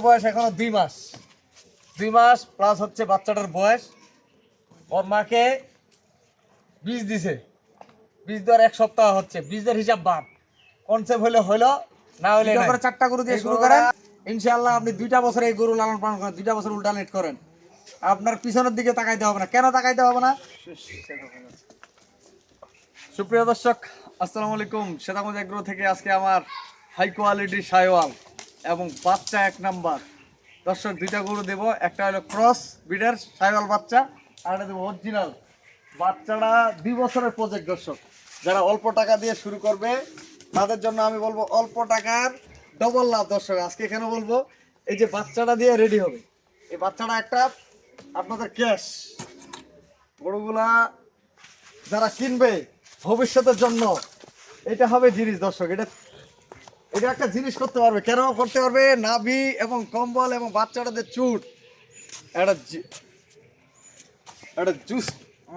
বয়স এখনো 2 মাস। 2 মাস প্লাস হচ্ছে বাচ্চাটার বয়স। ওর মাকে বীজ দিছে, বীজ দেওয়ার 1 সপ্তাহ হচ্ছে, বীজের হিসাব বাদ। কনসেপ্ট হলো না হলে নাই। 4টা গরু দিয়ে শুরু করেন, ইনশাআল্লাহ আপনি 2টা বছর এই গরু লালন পালন করেন, 2টা বছর উল্টালেট করেন, আপনার পিছনের দিকে তাকাইতে হবে না। কেন তাকাইতে হবে না? সুপ্রিয় দর্শক, আসসালামু আলাইকুম। শ্বেতাগঞ্জ এগ্রো থেকে আজকে আমার হাই কোয়ালিটি শাইওয়াল এবং বাচ্চা 1 নাম্বার দর্শক 2টা গরু দেব। একটা হলো ক্রস ব্রিডের শাইওয়াল বাচ্চা, আর একটা দেবো অরিজিনাল বাচ্চাটা। 2 বছরের প্রজেক্ট দর্শক, যারা অল্প টাকা দিয়ে শুরু করবে তাদের জন্য আমি বলবো অল্প টাকার ডবল লাভ। দর্শক আজকে এখানে বলবো এই যে বাচ্চাটা দিয়ে রেডি হবে, এই বাচ্চাটা একটা আপনাদের ক্যাশ। গরুগুলা যারা কিনবে ভবিষ্যতের জন্য এটা হবে জিনিস দর্শক। এটা একটা জিনিস করতে পারবে। কেন করতে পারবে? নাভি এবং কম্বল এবং বাচ্চাটাদের চুট, একটা জুস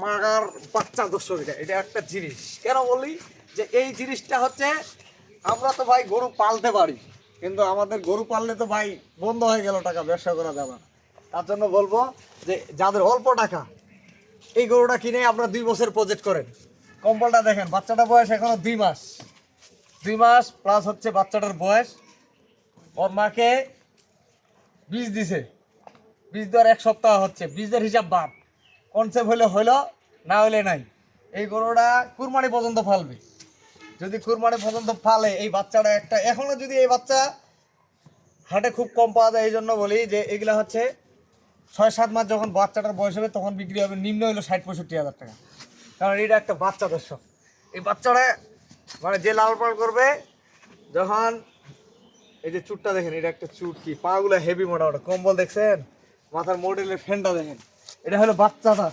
মাগার বাচ্চা দর্শক। এটা একটা জিনিস। কেন বলি যে এই জিনিসটা হচ্ছে, আমরা তো ভাই গরু পালতে পারি, কিন্তু আমাদের গরু পাললে তো ভাই বন্ধ হয়ে গেল, টাকা ব্যবসা করা যাবে না। তার জন্য বলবো যে যাদের অল্প টাকা, এই গরুটা কিনে আপনারা 2 বছর প্রজেক্ট করেন। কম্বলটা দেখেন, বাচ্চাটার বয়স এখনো 2 মাস। 2 মাস প্লাস হচ্ছে বাচ্চাটার বয়স। ওর মাকে বীজ দিছে, বীজ দেওয়ার 1 সপ্তাহ হচ্ছে, বীজের হিসাব বাদ। কনসেপ্ট হলো না হলে নাই। এই গরুটা কুরবানি পর্যন্ত ফালবে। যদি কুরবানি পর্যন্ত ফালে এই বাচ্চাটা একটা, এখনো যদি এই বাচ্চা হাটে খুব কম পাওয়া যায়, এই জন্য বলি যে এগুলা হচ্ছে 6-7 মাস যখন বাচ্চাটার বয়স হবে তখন বিক্রি হবে, নিম্ন হলো 60-65 হাজার টাকা। কারণ এটা একটা বাচ্চা দর্শক। এই বাচ্চাটা মানে যে লাল পাল করবে, যখন এই যে চুটটা দেখেন, এটা একটা চুট, কি পাগুলো হেভি মোটা মোটা, কম্বল দেখছেন, মাথার মডেলের ফ্যানটা দেখেন, এটা হলো বাচ্চাটা।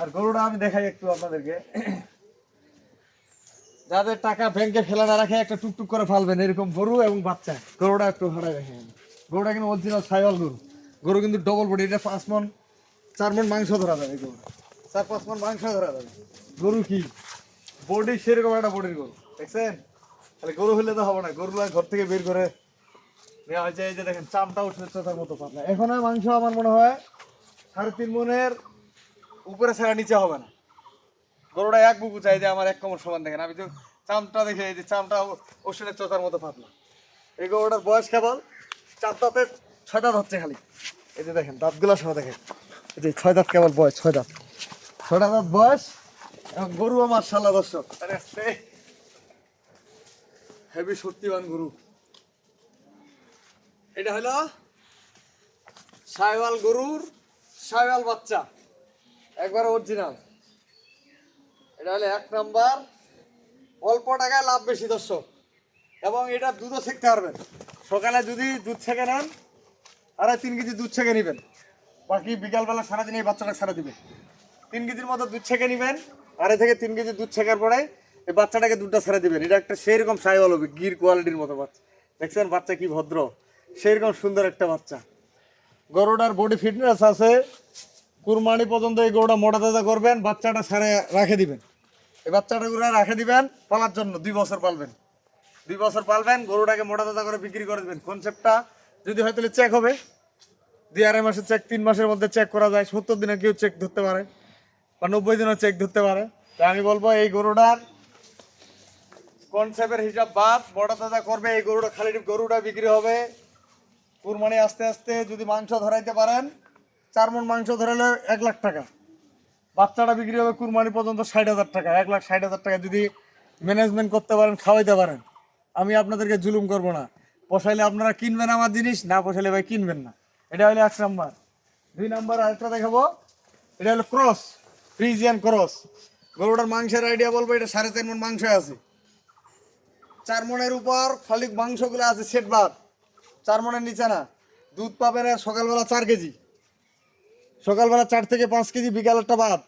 আর গরুটা আমি দেখাই একটু আপনাদেরকে। যাদের টাকা ব্যাংকে ফেলা না রাখে একটা টুকটুক করে ফালবেন এরকম গরু এবং বাচ্চা। গরুটা একটু হারাই দেখেন, গরুটা কিন্তু অরিজিনাল শাইওয়াল গরু। গরু কিন্তু ডবল বডি, এটা 5 মণ 4 মণ মাংস ধরা যাবে। গরু 4-5 মণ মাংস ধরা যাবে। গরু কি বডি, সেরকম একটা বডির গরু দেখছেন। তাহলে গরু হলে তো হবে না, গরুগুলো ঘর থেকে বের করে নেওয়া হয়েছে। এই যে দেখেন চামটা উঠছে চোথার মতো পাতলা। এখন মাংস আমার মনে হয় 3.5 মণের উপরে ছাড়া নিচে হবে না। গরুটা 1 বুকু চাই যে আমার 1 কোমর সমান। দেখেন আমি তো চামটা দেখে, এই যে চামটা ওষুধের চোথার মতো পাতলা। এই গরুটার বয়স কেবল 4 দাঁতে 6 দাঁত হচ্ছে খালি। এই যে দেখেন দাঁতগুলো সহ দেখেন, এই যে 6 দাঁত কেবল বয়স, 6 দাঁত, 6টা দাঁত বয়স। এবং গরু মাশাআল্লাহ দর্শক হেভি শক্তিবান গরু। এটা হলো শাইওয়াল গরুর শাইওয়াল বাচ্চা, একবার অরিজিনাল। এটা হলো 1 নাম্বার। অল্প টাকায় লাভ বেশি দর্শক, এবং এটা দুধও ছেঁকতে পারবেন। সকালে যদি দুধ ছেঁকে নেন, 3.5 কেজি দুধ ছেঁকে নেবেন, বাকি বিকালবেলা সারাদিন এই বাচ্চাটা ছাড়া দিবেন। 3 কেজির মতো দুধ ছেঁকে নেবেন, 2.5 থেকে 3 কেজি দুধ ছেঁকার পরে এই বাচ্চাটাকে দুধটা ছেড়ে দিবেন। এটা একটা সেইরকম শাইওয়াল হবে, গির কোয়ালিটির মতো বাচ্চা। দেখছেন বাচ্চা কি ভদ্র, সেইরকম সুন্দর একটা বাচ্চা। গরুটার বডি ফিটনেস আছে, কুরবানি পর্যন্ত এই গরুটা মোটা তাজা করবেন, বাচ্চাটা ছেড়ে রেখে দিবেন। এই বাচ্চাটাগুলো রেখে দিবেন পালার জন্য, 2 বছর পালবেন। 2 বছর পালবেন, গরুটাকে মোটা তাজা করে বিক্রি করে দেবেন। কনসেপ্টটা যদি হয়তো চেক হবে, 2-2.5 মাসের চেক, 3 মাসের মধ্যে চেক করা যায়, 70 দিনে কেউ চেক ধরতে পারে, বা 90 দিনও চেক ধরতে পারে। তাই আমি বলবো এই গরুটার কনসেপ্টের হিসাব বাদ, মোটা তাজা করবে এই গরুটা। খালি গরুটা বিক্রি হবে কুরবানি আস্তে আস্তে যদি মাংস ধরাইতে পারেন, 4 মণ মাংস ধরালে 1 লাখ টাকা। বাচ্চাটা বিক্রি হবে কুরবানি পর্যন্ত 60,000 টাকা, 1,60,000 টাকা যদি ম্যানেজমেন্ট করতে পারেন, খাওয়াইতে পারেন। আমি আপনাদেরকে জুলুম করব না, পোষাইলে আপনারা কিনবেন আমার জিনিস, না পোষাইলে ভাই কিনবেন না। এটা হলো 1 নাম্বার। 2 নাম্বার আরেকটা দেখাবো, এটা হলো ক্রস, ফ্রিজিয়ান ক্রস। গরুটার মাংসের আইডিয়া বলবো, এটা 4.5 মণ মাংস আছে। 4 মণের উপর খালি মাংসগুলো আছে সেট বাদ, 4 মণের নিচে না। দুধ পাবেন সকালবেলা 4 কেজি, সকালবেলা 4 থেকে 5 কেজি, বিকালেরটা বাদ।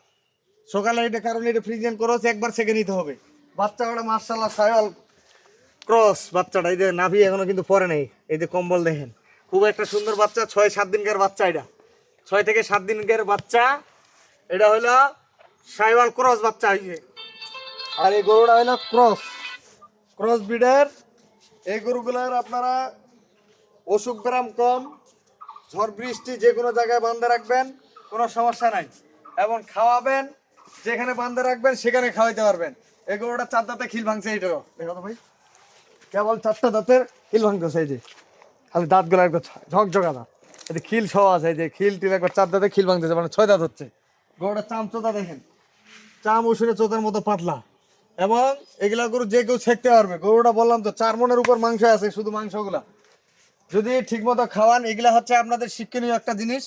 সকালে এটা কারণ এটা ফ্রিজিয়ান ক্রস, একবার ছেঁকে নিতে হবে। বাচ্চাটা মার্শাল্লাহ শাইওয়াল ক্রস বাচ্চাটা। এই যে নাভি এখনো কিন্তু পরে নেই, এই যে কম্বল দেখেন, খুব একটা সুন্দর বাচ্চা। 6-7 দিনকার বাচ্চা, এটা 6 থেকে 7 দিনকার বাচ্চা। এটা হলো শাইওয়াল ক্রস বাচ্চা হয়েছে। আর এই গরুটা হলো ক্রস ব্রিডের। এই গরুগুলার আপনারা অসুখ ব্যায়াম কম, ঝড় বৃষ্টি যে কোনো জায়গায় বাঁধে রাখবেন, কোনো সমস্যা নাই। এবং খাওয়াবেন, যেখানে বাঁধে রাখবেন সেখানে খাওয়াইতে পারবেন। এই গরুটা 4 দাঁতে খিল ভাঙছে, এইটারও দেখো তো ভাই, কেবল 4টা দাঁতের খিল ভাঙতেছে। এই যে খালি দাঁতগুলো একবার ঝকঝকা দাঁত, এই যে খিল সহ আছে, এই যে খিল টিল একবার 4 দাঁতে খিল ভাঙতেছে, মানে 6 দাঁত হচ্ছে। গরুটা চামচোদা দেখেন, চাম উসুরে চোদার মতো পাতলা। এবং এগুলা গরু যে কেউ ছেঁকতে পারবে। গরুটা বললাম তো 4 মনের উপর মাংস আছে, শুধু মাংসগুলা যদি ঠিক মতো খাওয়ান। এগুলা হচ্ছে আপনাদের শিক্ষণীয় একটা জিনিস,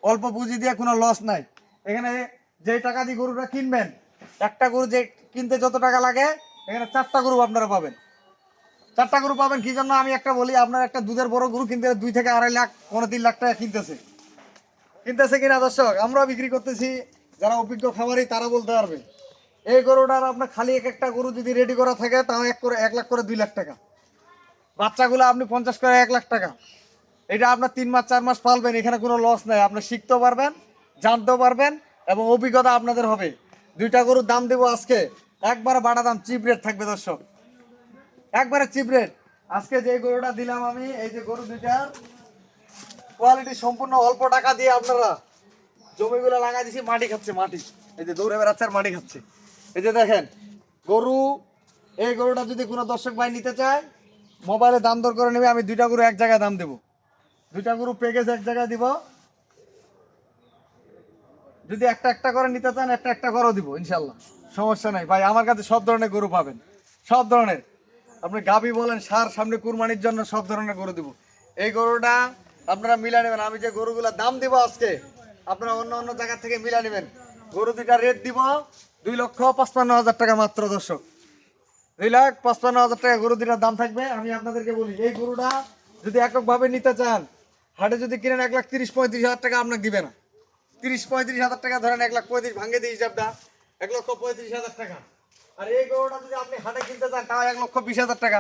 অল্প পুঁজি দিয়ে কোনো লস নাই। এখানে যে টাকা দিয়ে গরুটা কিনবেন, একটা গরু যে কিনতে যত টাকা লাগে, এখানে 4টা গরু আপনারা পাবেন। 4টা গরু পাবেন কি জন্য আমি একটা বলি, আপনার একটা দুধের বড় গরু কিনতে 2 থেকে 2.5 লাখ, 3 লাখ টাকা কিনতেছে কিনা দর্শক, আমরা বিক্রি করতেছি। যারা অভিজ্ঞ খামারি তারা বলতে পারবে। এই গরুটার আপনার খালি একটা গরু যদি রেডি করা থাকে, তাও 1 লাখ করে 2 লাখ টাকা। বাচ্চাগুলো আপনি 50 করে 1 লাখ টাকা। এটা আপনার 3 মাস 4 মাস পালবেন, এখানে কোনো লস নাই। আপনি শিখতেও পারবেন, জানতেও পারবেন, এবং অভিজ্ঞতা আপনাদের হবে। 2টা গরুর দাম দেবো আজকে একবারে বাড়া দাম, চিপ রেট থাকবে দর্শক, একবারে চিপ রেট। আজকে যে গরুটা দিলাম আমি, এই যে গরু 2টার কোয়ালিটি সম্পূর্ণ অল্প টাকা দিয়ে আপনারা জমিগুলো লাগাই দিছি, মাটি খাচ্ছে, মাটি এই যে দৌড়ে বেড়াচ্ছে আর মাটি খাচ্ছে। এই যে দেখেন গরু, এই গরুটা যদি কোনো দর্শক ভাই নিতে চায়, মোবাইলে দাম দর করে নেবে। আমি 2টা গরু এক জায়গায় দাম দেবো, 2টা গরু প্যাকেজ এক জায়গায় দিব। যদি একটা করে নিতে চান, একটা করেও দিব ইনশাল্লাহ, সমস্যা নাই ভাই। আমার কাছে সব ধরনের গরু পাবেন, সব ধরনের। আপনি গাভী বলেন, সার, সামনে কুরবানির জন্য সব ধরনের গরু দিব। এই গরুটা আপনারা মিলা নেবেন। আমি যে গরুগুলা দাম দিব আজকে, আপনারা অন্য অন্য জায়গা থেকে মিলা নেবেন। গরু 2টা রেট দিব 2,55,000 টাকা মাত্র দর্শক, 2,55,000 টাকা গরু 2টার দাম থাকবে। আমি আপনাদেরকে বলি, এই গরুটা যদি এককভাবে নিতে চান, হাটে যদি কিনেন 1,30,000-1,35,000 টাকা আপনাকে দিবে না। 30-35,000 টাকা ধরেন, 1,35,000 ভাঙে দিই হিসাবটা, 1,35,000 টাকা। আর এই গরুটা যদি আপনি হাটে কিনতে চান, তাও 1,20,000 টাকা,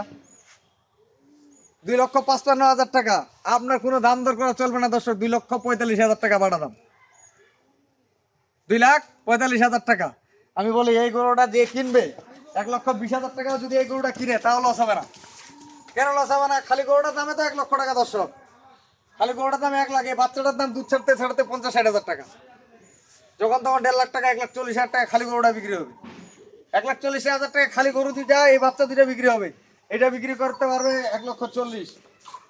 2,55,000 টাকা। আপনার কোনো দাম দর করা চলবে না দর্শক, 2,45,000 টাকা বাড়া দাম, 2,45,000 টাকা। আমি বলি এই গরুটা যে কিনবে, 1,20,000 টাকাও যদি এই গরুটা কিনে, তাও লস হবে না। কেন লস হবে না? খালি গরুটার দামে তো 1 লক্ষ টাকা দর্শক, খালি গরুটার দামে 1 লাখ। এই বাচ্চাটার দাম দুধ ছাড়তে ছাড়তে 50-60 হাজার টাকা, যখন তখন 1.5 লাখ টাকা, 1,40,000 টাকা খালি গরুটা বিক্রি হবে। 1,40,000 টাকা খালি গরু 2টা, এই বাচ্চা 2টা বিক্রি হবে। এটা বিক্রি করতে পারবে 1,40,000,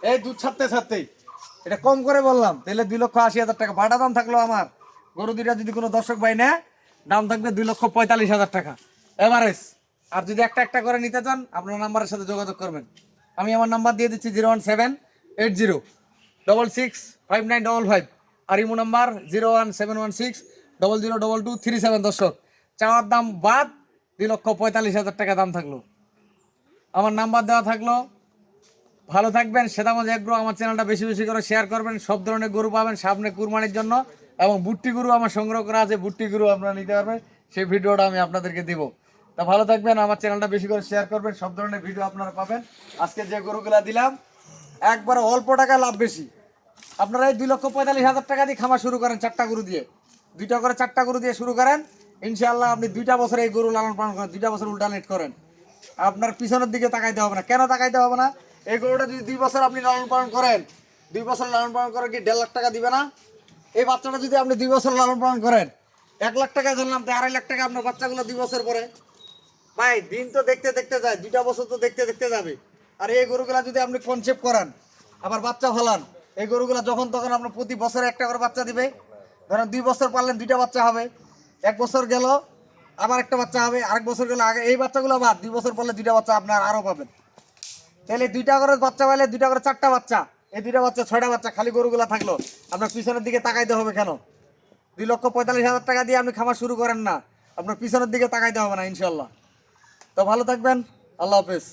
এই দুধ ছাড়তে ছাড়তেই। এটা কম করে বললাম, তাহলে 2,80,000 টাকা বাটা দাম থাকলো আমার। গরু 2টা যদি কোনো দর্শক ভাই নেয়, দাম থাকবে 2,45,000 টাকা এভারেজ। আর যদি একটা করে নিতে চান, আপনার নাম্বারের সাথে যোগাযোগ করবেন। আমি আমার নাম্বার দিয়ে দিচ্ছি 01780665955, আর ইমো নাম্বার 01716002237। দর্শক, চাওয়ার দাম বাদ 2,45,000 টাকা দাম থাকলো। আমার নাম্বার দেওয়া থাকলো। ভালো থাকবেন। সেদামজ এগ্রো আমার চ্যানেলটা বেশি বেশি করে শেয়ার করবেন। সব ধরনের গরু পাবেন সামনে কুরবানির জন্য, এবং বুট্টি গরু আমার সংগ্রহ করা আছে, বুট্টি গরু আপনারা নিতে পারবেন। সেই ভিডিওটা আমি আপনাদেরকে দিব। তা ভালো থাকবেন, আমার চ্যানেলটা বেশি করে শেয়ার করবেন, সব ধরনের ভিডিও আপনারা পাবেন। আজকে যে গরুগুলা দিলাম, একবারে অল্প টাকা লাভ বেশি। আপনারা এই 2,45,000 টাকা দিয়ে খামার শুরু করেন, 4টা গরু দিয়ে, 2টা করে 4টা গরু দিয়ে শুরু করেন। ইনশাআল্লাহ আপনি 2টা বছর এই গরু লালন পালন করেন, 2টা বছর উল্টালেট করেন, আপনার পিছনের দিকে তাকাইতে হবে না। কেন তাকাইতে হবে না? এই গরুটা যদি 2 বছর আপনি লালন পালন করেন, 2 বছর লালন পালন করে কি 1.5 লাখ টাকা দিবে না? এই বাচ্চাটা যদি আপনি 2 বছর লালন পালন করেন, 1 লাখ টাকা ধরলাম, তো 2.5 লাখ টাকা আপনার বাচ্চাগুলো 2 বছর পরে। ভাই দিন তো দেখতে দেখতে যায়, 2টা বছর তো দেখতে দেখতে যাবে। আর এই গরুগুলা যদি আপনি কনসেপ্ট করান, আবার বাচ্চা ফলান, এই গরুগুলা যখন তখন আপনার প্রতি বছরে একটা করে বাচ্চা দিবে। ধরেন 2 বছর পারলেন 2টা বাচ্চা হবে, 1 বছর গেল আবার একটা বাচ্চা হবে, আরেক বছর গেল আগে। এই বাচ্চাগুলো বাদ 2 বছর পরলে 2টা বাচ্চা আপনার আরও পাবেন। তাহলে 2টা করে বাচ্চা পাইলে 2টা করে 4টা বাচ্চা, এই 2টা বাচ্চা 6টা বাচ্চা খালি গরুগুলা থাকলো। আপনার পিছনের দিকে তাকাইতে হবে কেন? 2,45,000 টাকা দিয়ে আপনি খামার শুরু করেন না, আপনার পিছনের দিকে তাকাইতে হবে না ইনশাল্লাহ। তো ভালো থাকবেন, আল্লাহ হাফেজ।